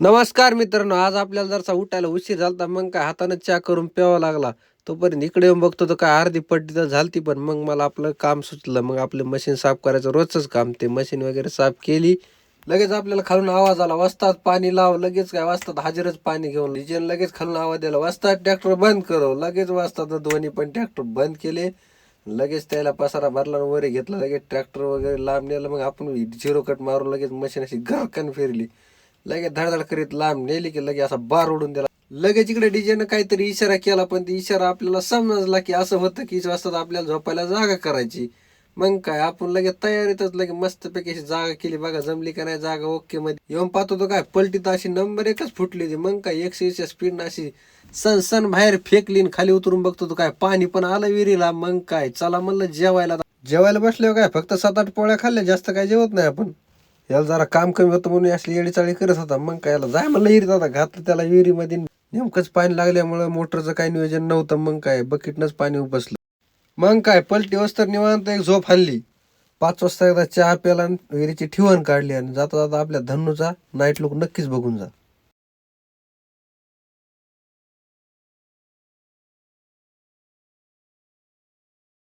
नमस्कार मित्रांनो, आज आपल्याला जरसा उठायला उशीर झालता, मग काय हातानं चहा करून प्यावा लागला. तोपर्यंत इकडे येऊन बघतो तर काय अर्धी पट्टी तर झालती, पण मग मला आपलं काम सुचलं. मग आपले मशीन साफ करायचं रोजचंच काम. ते मशीन वगैरे साफ केली. लगेच आपल्याला खालून आवाज आला, "वस्ताद पाणी लाव." लगेच काय वस्ताद हजेरच पाणी घेऊन डिजेन लगेच खालून आवाज दिला, "वस्ताद ट्रॅक्टर बंद करो." लगेच वस्ताद दोन्ही पण ट्रॅक्टर बंद केले. लगेच त्याला पसारा भरला आणि वर घेतला. लगेच ट्रॅक्टर वगैरे लांब नेलं. मग आपण झिरो कट मारून लगेच मशीन अशी गरकन फिरली. लगेच धडधड करीत लांब नेली की लगे असा बार उडून दिला. लगेच इकडे डीजेनं काहीतरी इशारा केला, पण ती इशारा आपल्याला समजला की असं होतं की वाजता आपल्याला झोपायला जागा करायची. मग काय आपण लगेच तयारीतच लगे मस्तपैकी अशी जागा केली. बघा जमली का नाही जागा ओके मध्ये येऊन पाहतो तो काय पलटीत अशी नंबर एकच फुटली होती. मग काय 120च्या स्पीडनं अशी सन सन बाहेर फेकली आणि खाली उतरून बघतो तो काय पाणी पण आलं विहिरीला. मग काय चला म्हणलं जेवायला. जेवायला बसल्यावर काय फक्त 7-8 पोळ्या खाल्ल्या, जास्त काय जेवत नाही आपण. याला जरा काम कमी होतं म्हणून असली येडीचाळी करत होता. मग काय याला जाय म्हणलं विहिरीत, आता घातलं त्याला विहिरीमध्ये. नेमकंच पाणी लागल्यामुळं मोटरचं काही नियोजन नव्हतं. मग काय बकेटनंच पाणी उपसलं. मग काय पलटी वस्तर निवांत एक झोप हल्ली. 5 वाजता एकदा चहा प्याला आणि विहिरीची ठिवण काढली. आणि जाता जाता आपल्या धन्नूचा नाईट लुक नक्कीच बघून जा.